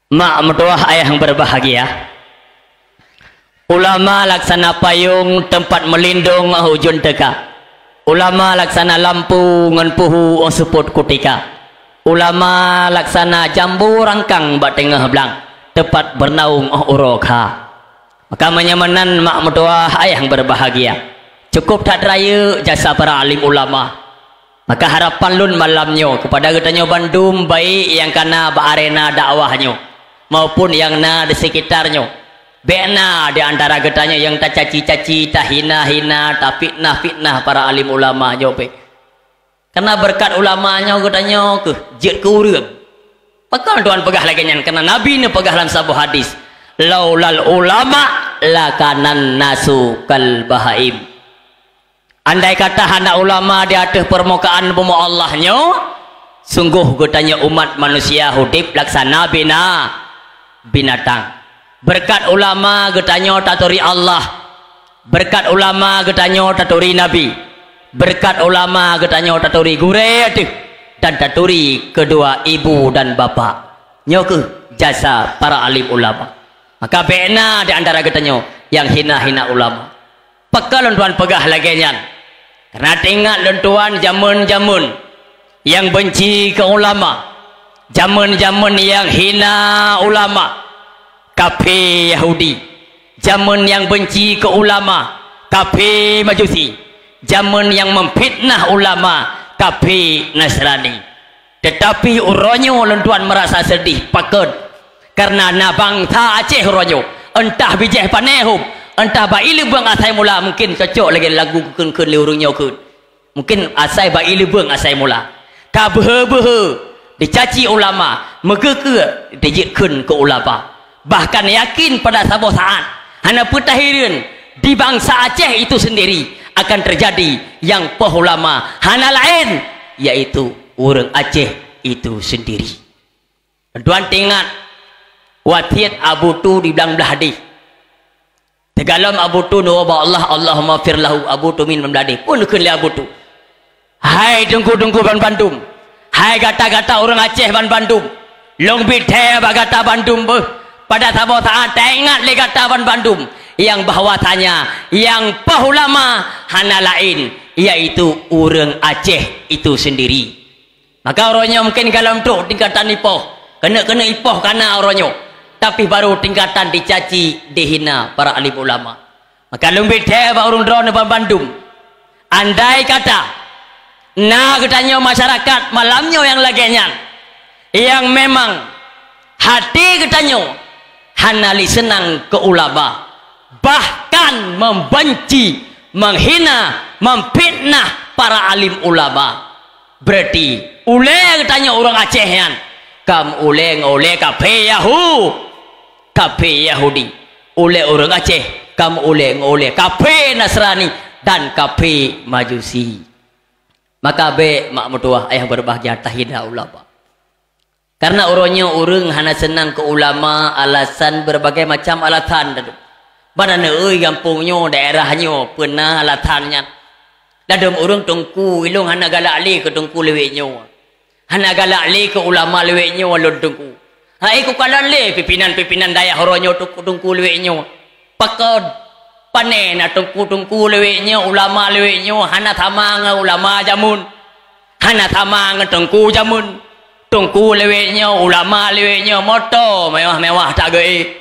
Mak mertua ayah yang berbahagia, ulama laksana payung tempat melindung hujun teka, ulama laksana lampu ngan puhu support kutika, ulama laksana jambu rangkang bat tengah belang tempat bernaung uroka. Maka menyamanan mak mertua ayah yang berbahagia, cukup tak raya jasa para alim ulama. Maka harapan lun malamnya kepada getanyo Bandung baik yang kana ba arena dakwahnya maupun yang na di sekitarnya, bena di antara getanyo yang tak caci-caci, tak hina-hina, tak fitnah-fitnah para alim ulama nyope. Karena berkat ulamanya getanyo ke jet ke urang. Pakal tuan pegah lagi nyan karena Nabi ni pegah dalam sebuah hadis, laulal ulama lakanan nasu kal bahaim. Andai kata hana ulama di atas permukaan bumi Allahnya, sungguh gotanya umat manusia hidup laksana binatang. Berkat ulama gotanya taturi Allah, berkat ulama gotanya taturi Nabi, berkat ulama gotanya taturi gure dan taturi kedua ibu dan bapa. Nyoke jasa para alim ulama. Maka bena di antara gotanya yang hina-hina ulama. Pekalan tuan pegah lagi nyan. Karena tengok lentuan zaman-zaman yang benci ke ulama, zaman-zaman yang hina ulama, kafir Yahudi, zaman yang benci ke ulama, kafir Majusi, zaman yang memfitnah ulama, kafir Nasrani. Tetapi uronyo lentuan merasa sedih pakad karena na bangsa Aceh uronyo entah bijih panehum, entah ba ilu bang asai mula, mungkin cocok lagi lagu kun liurungnya kun, mungkin asai ba ilu bang asai mula ka behe dicaci ulama megeke dijit kun ke ulama, bahkan yakin pada satu saat hana putahirin di bangsa Aceh itu sendiri akan terjadi yang ulama hana lain, yaitu orang Aceh itu sendiri. Tuan tengok wasiat Abu Tu di bilang belah hadis. Tegalam Abu Tu doa Allah, Allahumma fir lahu. Abu Tu min memladih pun kena Abu Tu. Hai dengku-dengku ban Bandung, hai gata-gata orang Aceh ban Bandung, long bithe bagata Bandung beh. Pada satu saat tengok le gata ban Bandung yang bahwasanya yang ulama hana lain, yaitu orang Aceh itu sendiri. Maka orangnya mungkin kalau untuk tingkatan ipoh, kena ipoh karena orangnya, tapi baru tingkatan dicaci, dihina para alim ulama. Maka lebih dia orang drone Bandung. Andai kata nah katanya masyarakat malamnya yang laginya yang memang hati katanya hanali senang ke ulama, bahkan membenci, menghina, memfitnah para alim ulama, berarti ule katanya orang Acehan kam ule ngole kafe Yahudi, ule orang Aceh kam ule ngole kafe Nasrani dan kafe Majusi. Maka be mak mertua ayah berbahagia tahida ulama, karena orangnya orang hana senang ke ulama alasan berbagai macam alasan. Mana euy kampungnya daerahnya pernah alasannya dadam orang tengku ilung hana galak li ke tengku leweknya, hana galak li ke ulama leweknya walon tengku. Hai ku kalan le pimpinan daya horonyo tengku leweknya pakad panen tengku leweknya ulama leweknya hana tamang ulama jamun, hana tamang tengku jamun, tengku leweknya ulama leweknya moto mewah-mewah tak gaib.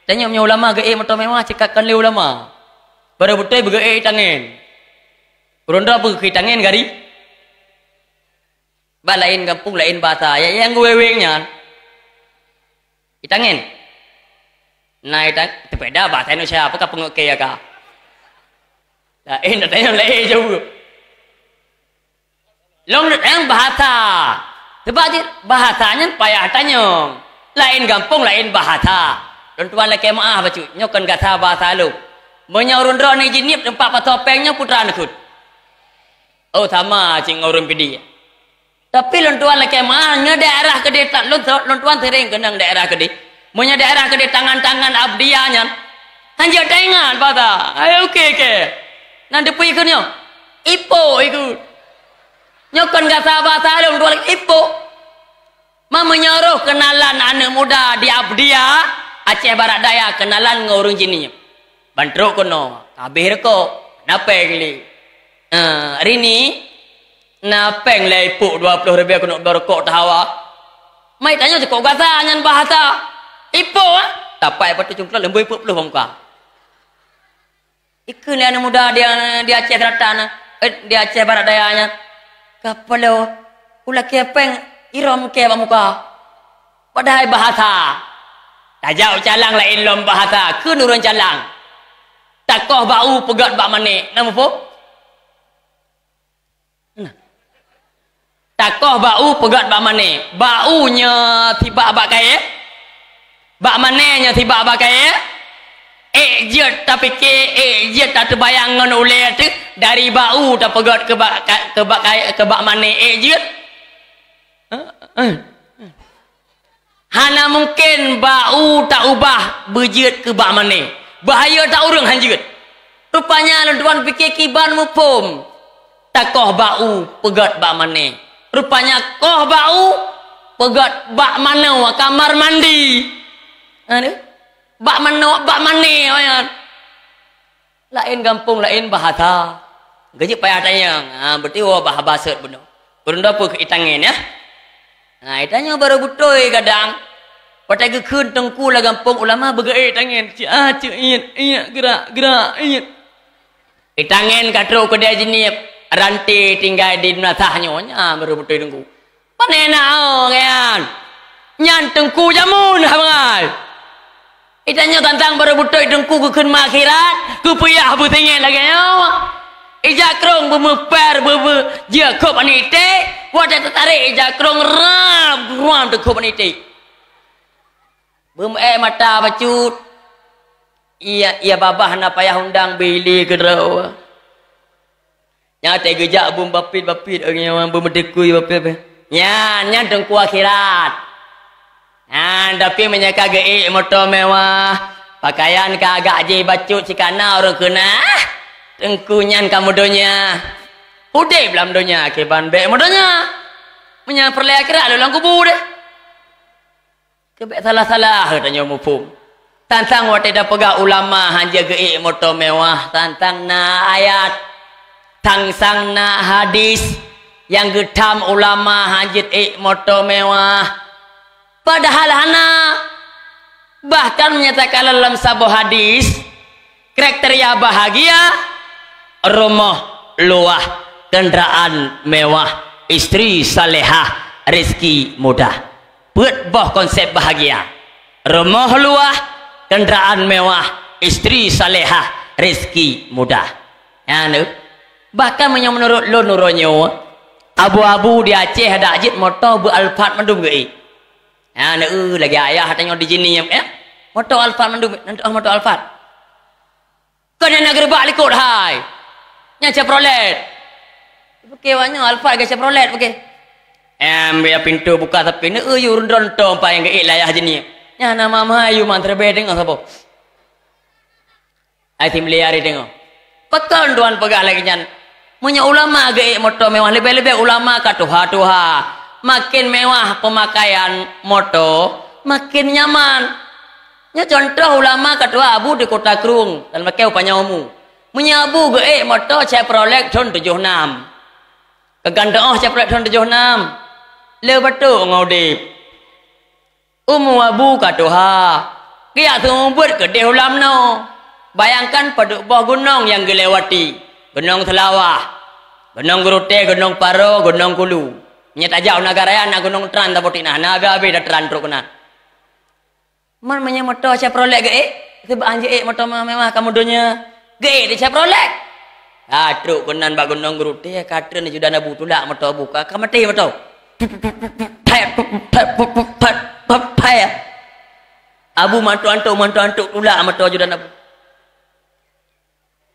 Tanya punya ulama gaib moto mewah cekakkan le ulama baru betul bergaib tangan ronda pergi tangan gari ba lain kampung lain bahasa yang gue wewengnya tangan naik tak terbeda bahasa Indonesia apakah pengoke ya kak lain tanya lain jauh long yang bahasa sebab bahasanya payah tanya lain kampung lain bahasa dan tuan lagi maaf bacu nyokan kata bahasa lu menyaurun drone ni jinip tempat patopengnya putra nekut. Oh sama cing orang pidi. Tapi lontuan lagi mana daerah kedai tak lontuan sering kenang daerah kedai. Punya daerah kedai tangan-tangan abdianya. Hanya tengah pada. Ayo okey. Nanti pergi ke nyo. Ipo ikut. Nyokan kata bahasa lontuan ipo. Mama nyaruh kenalan ane anak muda di Abdia Aceh Barat Daya kenalan dengan orang sini. Bantruk kono. Kabeh ko. Napeng li. Hari ni napeng le ipuk 20 ribu kono berkok tahawa. Mai tanya cakap bahasa nyan bahasa. Ipuk tapai patu cungkla lembu ipuk puluh muka. Iku ni anak muda dia Aceh Selatan. Di Aceh Barat Dayanya. Kapalo ulah kepeng irom ke muka. Padahal bahasa. Tak jauh calang lain lom bahasa. Ke nurun calang. Takoh bau pegat bak manik. Nama apa? Takoh bau pegat bak manik. Baunya tiba bak kaya. Bak maniknya tiba bak kaya. Jet tapi jet tak terbayangan oleh tu dari bau tak pegat ke bak manik jet. Hana mungkin bau tak ubah berjet ke bak manik. Bahaya tak urang hanjut. Rupanya tuan fikir kiban mupum. Takoh bau pegat bak manik. Rupanya koh bau pegat bak mana kamar mandi. Aduh. Bak mana lain gampung lain bahasa. Gaji payah tanya. Berarti bahasa benar. Berenda apa itangin ya. Itanya baru butoi kadang. Patai gekun tengku lah gampung ulama bergerak tangin. Iya gerak iya. Itangin katru kedai jenis rantai tinggal di nasahnya baru butoi tengku. Panena kan. Nyan tengku jamun habangai. Itanya tantang baru butoi dengku ke khidmat akhirat ku payah butingin lagi ija krong bemeper dia kop anite wadah tertarik ija krong ram de kop anite mata bacut iya babah na payah undang beli ke draw nyate gejak bum bapit orang bumedekui bapit nya dengku akhirat. Tapi menyaka geik motor mewah. Pakaian kagak je bacut cikana orang kena. Tengkunyan kamu donya. Udai belam donya keban bek modonya. Menya perlai akhirat dalam kubur deh. Kebek salah-salah tanya mufum. Tantang watai dah pegak ulama hanja geik motor mewah. Tantang na ayat. Tangsang na hadis. Yang getam ulama hanja motor mewah. Padahal hana bahkan menyatakan dalam sebuah hadis kriteria bahagia rumah luah kendaraan mewah istri salehah rezeki mudah buat boh konsep bahagia rumah luah kendaraan mewah istri salehah rezeki mudah bahkan menurut lo nuronyo abu-abu di Aceh ada ajit motor bu Alphard mendum gei. Lagi ayah tanya di sini ya. Motor Alphard mandum motor Alphard. Kena nak gerbak likut hai. Nya Chevrolet. Pakai wanya Alphard ke Chevrolet pakai. Biar pintu buka tapi ni you rondon pa yang geik layah sini. Nya nama mayu mantra bedeng apa. Ai tim liari tengok. Pekan tuan pegah lagi nyan. Punya ulama geik motor mewah lebih-lebih ulama ka tuha. Makin mewah pemakaian motor, makin nyaman. Ya contoh ulama kedua abu di Kota Krung dan pakai upanya umum. Menyabu motor Chevrolet tahun 76. Kegandaan Chevrolet tahun 76. Lebetul ngaudip. Abu kedua. Dia tumbut ke ulam no. Bayangkan pada bawah gunung yang dilewati. Gunung Selawah, Gunung Gerute, Gunung Paro, Gunung Kulu. Nyata jauh negara ya nak gunung Tran tak boleh nah abi dah Tran truk kena. Man punya motor Chevrolet sebab anjir motor mewah kamu dunia di Chevrolet. Truk kunan bak gunung Gerute katren sudah nak butulak motor buka kamu mati motor. Abu mantu-antuk tulak motor sudah nak.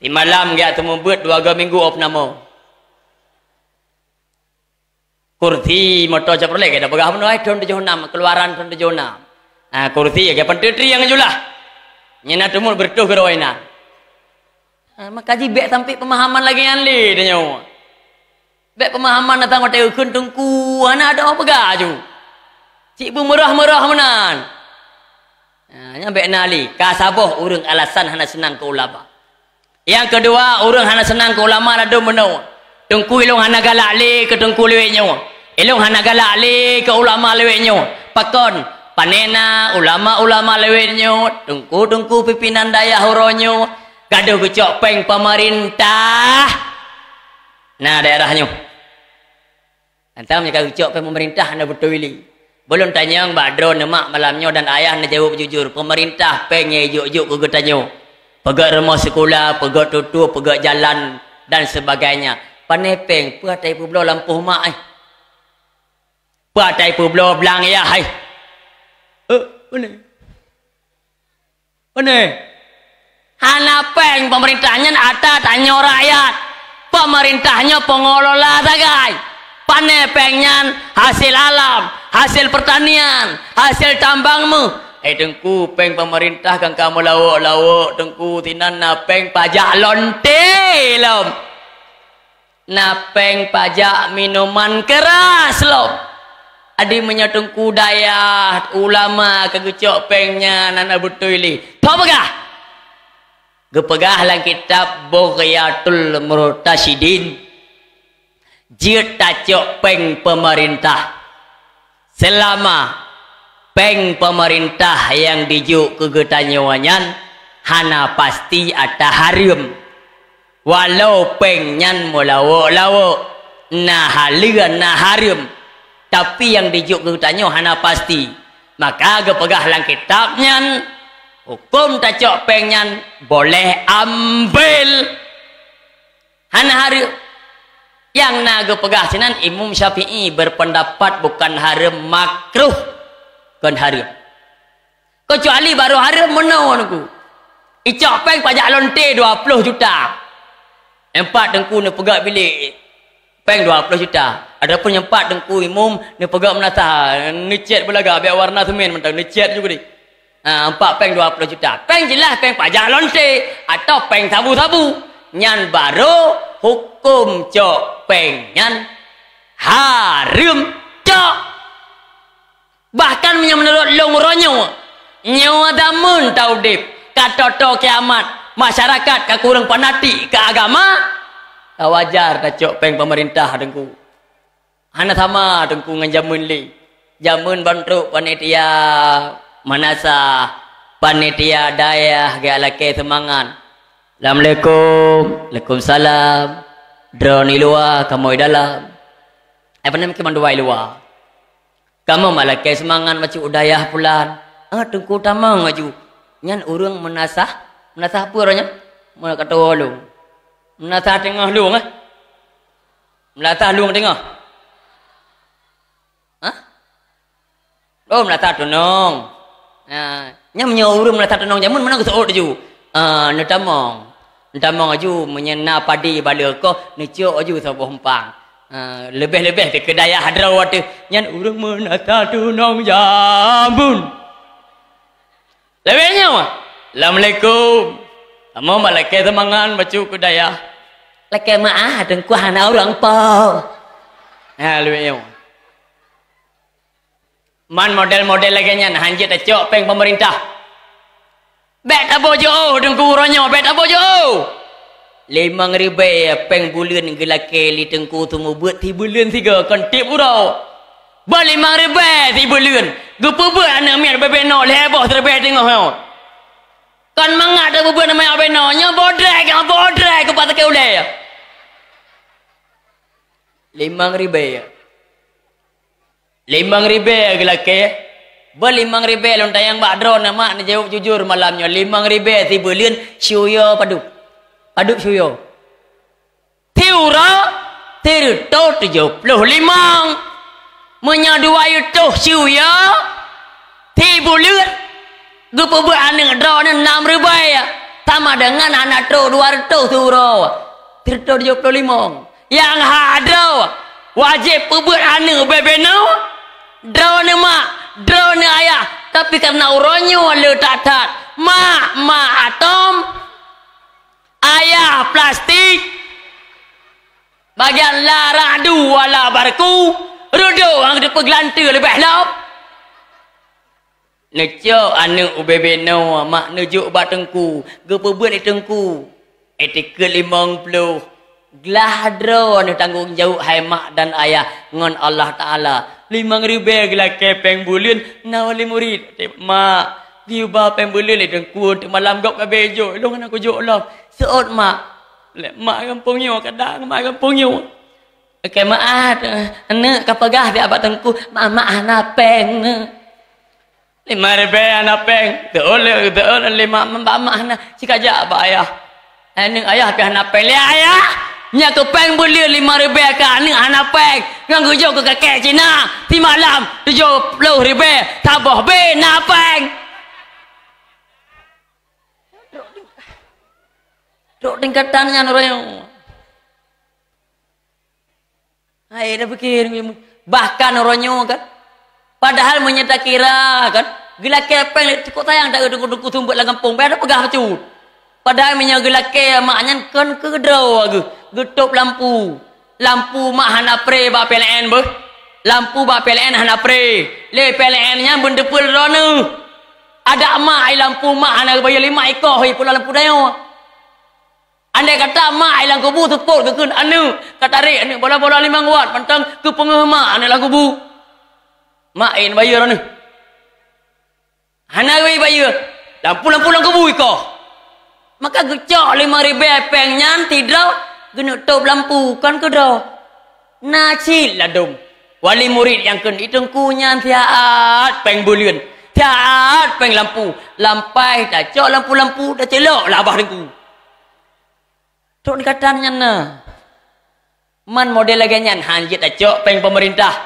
Di malam dia temu buat 2 minggu op nama. Kursi motor Chevrolet kita pegah menoi tahun 76 keluaran tahun 76. Kursi ya penteri yang julah. Nyena tumul bertuh ke roina. Maka bek sampai pemahaman lagi yang le dia nyawa. Bek pemahaman datang hotel kun tungku ana ada apa pegah ju. Cik bu merah-merah menan. Nyampe nali kasabah urang alasan hana senang ke ulama. Yang kedua urang hana senang ke ulama ada meno. Tengku ilung hana galak le ke tengku leweknya. Ilung hana galak le ke ulama leweknya. Pakon panena ulama-ulama leweknya. Tengku pimpinan daya huronyo. Gaduh kecok peng pemerintah. Nah daerahnya. Antam jika kecok peng pemerintah anda betul ini. Belum tanya Mbak Dron, mak malamnya dan ayah nak jawab jujur. Pemerintah pengen juk-juk ke tanya. Pegak rumah sekolah, pegak tutup, pegak jalan dan sebagainya. Panepeng, patai publo lampu mak ai. Patai publo belang ya hai. Mana? Hana peng pemerintahnya ada tanya rakyat. Pemerintahnya pengelola tagai. Panepengnya hasil alam, hasil pertanian, hasil tambangmu. Tengku peng pemerintah kan kamu lawak-lawak. Tengku tinan napeng pajak lonte lom. Napeng pajak minuman keras lom. Adi menyatungku daya ulama kegecok pengnya nana betul ini. Tahu pegah? Gepegah lang kitab Bughyatul Murtasyidin. Jir tacok peng pemerintah. Selama peng pemerintah yang dijuk kegetanyawanyan hana pasti ada harim. Walau pengnyan mulawak-lawak nah halian nah harim. Tapi yang dijuk kegetanya hana pasti. Maka gepegah lang kitabnya hukum tacok pengnyan boleh ambil hana harim. Yang naga pegah sinan Imam Syafi'i berpendapat bukan haram makruh kan haram. Kecuali baru haram menawanku. Icok peng pajak lonte 20 juta. Empat dengku ni pegak bilik peng 20 juta. Adapun yang empat dengku imum ni pegak menata ni cat belaga biar warna semen mentang ni cat juga ni. Empat peng 20 juta. Peng jelas peng pajak lonte atau peng sabu-sabu. Nyan baru hukum cok pengnyan haram cok. Bahkan menurut longronyo nyawa damun taudip katoto kiamat masyarakat ka kurang panati ke agama wajar tak cok peng pemerintah dengku. Hana sama dengku ngan jamun li. Jamun bantu panitia manasa panitia daya galake semangat. Assalamualaikum, Waalaikumsalam. Drone luar, kamu di dalam. Apa namanya kemanduai luar? Kamu malah kayak semangat macam udayah pulan. Tengku tamang maju. Nyan urang menasah apa orangnya? Mana kata lu? Menasah tengah lu ngah? Menasah lu tengah? Hah? Oh menasah tunong. Nyan menyorong menasah tunong jamun mana keseot ju? Netamong. Netamong aju menyena padi balik ko necok aju sabuh hempang. Lebih-lebih ke kedaya hadrawat nyan urang menata tunong jambun. Lebihnya mah. Assalamualaikum. Amo malake semangan bacu kedaya. Lake maah dengku hana urang po. Lebihnya mah. Man model-model lagi nyan hanjit acok peng pemerintah. Bet apa jo dengku uranyo bet apa jo 5,000 peng bulan gelake li tengku tunggu buat 3 bulan 3 kan tip urau ba 5,000 3 bulan gepo buat anak miat bebeno leboh terbeh tengok ho kan mangat ada buat nama beno nya bodrek ke patake ulai 5,000 gelake Ba 5,000 lontar yang Mbak Dron nama ni jawab jujur malamnya 5,000 tiba lian syuyo paduk syuyo tiura tirto 75 menyadua itu syuyo tiba lian gupa buat anak Dron 6,000 ya sama dengan anak tro 200 turo tirto 75 yang hadro wajib buat anak bebeno Dron mak drone ayah tapi karena uronyo le tatat mak atom ayah plastik bagian la radu wala barku rudo ang de peglante lebih lop Nejo anu ubebeno mak nujuk ba tengku. Gepebeut tengku. Etik ke-50. Gladro ni tanggung jawab hai mak dan ayah ngon Allah Taala. 5.000 gila kepeng bulian nawali murid. Mak, dia ba peng bulian le tengku malam gok ka bejo. Long aku jo long. Seot mak. Le mak kampung nyo kadang mak kampung nyo. Okey mak anak kapagah dia abak tengku mak ana peng. 5.000 ana peng. Teol mak ana sikaja abak ayah. Anak ayah pi ana peng le ayah. Nya ke peng belia 5.000 ka ni anak peng ngang gujo ke kakek Cina ti malam 70.000 tabah be na peng dok tingkatan nya royo ai dah pikir bahkan royo kan padahal menyata kira kan gila kepeng kok tayang dak duku tumbuk la kampung be ada pegah cut padahal menyagela ke maknya kan kedraw age getup lampu mak hana pre ba PLN beuh lampu ba PLN hana pre le PLN nya benda pul rono ada mak ai lampu mak hana bayar 5 ekor hoi pula lampu dayo andai kata mak ai lang kubu tepuk ke anu katarik anu bola-bola 5 watt pantang ke pengeh mak anu lang kubu mak ai bayar anu hana bayar lampu lang kubu iko maka gecok 5.000 peng nyan tidak gena top lampu kan ke dah nacil ladum wali murid yang ken itengkunya tiaat peng bulian tiaat peng lampu lampai dah cok lampu dah celok lah abah dengku tok dikatanya na man model lagi nyan hanjit dah cok peng pemerintah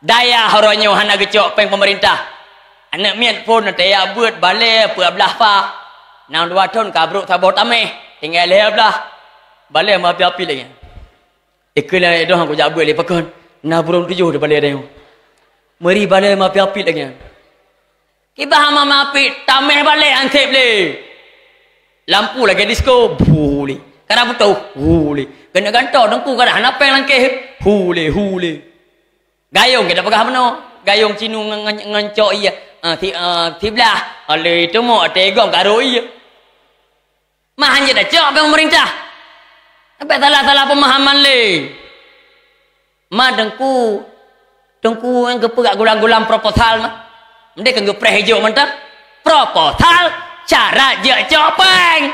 daya horonyo hana gecok peng pemerintah anak miat pun daya buat balik apa belah pa nang 2 tahun kabruk tabot ameh tinggal le belah balik ma api-api lagi. Ikutlah itu aku jak buat lepakan. Na burung 7 dah balik dah. Mari balik ma api-api lagi. Kibah ma api tameh balik antep le. Lampu lagi disco buli. Kana betul buli. Kena gantau dengku kada hana peng langkeh hule. Gayung kita pegah mano. Gayung cinu ngancok iya. Ti belah. Ale itu mo tegong karo iya. Mah hanya dah cok pemerintah. Sampai salah pemahaman le. Ma dengku yang keperak gulang-gulang proposal mah. Mendek ke gepreh hijau mentang. Proposal cara je copeng.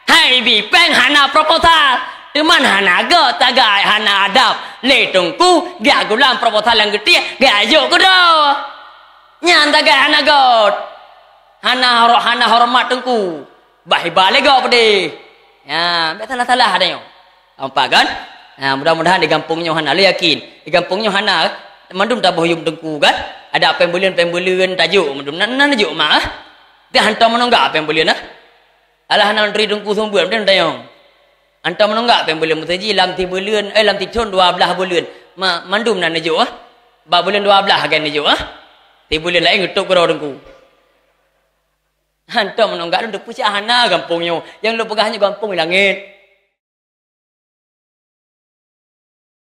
Hai bi peng hana proposal. Teman hana go tagai hana adab. Le tungku dia gulang proposal yang gede gajuk ke dah. Nyan tagai hana god. Hana hormat tengku. Bahi balik go pede. Ya, salah ada yo. Nampak kan? Nah, mudah-mudahan di kampungnya hana le yakin. Di kampungnya hana mandum tak boyum tengku kan? Ada pembulian tajuk mandum nan tajuk mah. Dia hantar menonggak pembulian ah. Alah hana ri tengku sumber den tayong. Hantar menonggak pembulian mutaji lam 3 bulan lam 3 tahun 12 bulan. Mandum nan tajuk ah. Ba bulan 12 kan tajuk ah. 3 bulan lain ngetuk kero tengku. Hantar menonggak untuk pusat hana kampungnya. Yang lu pegahnya kampung langit.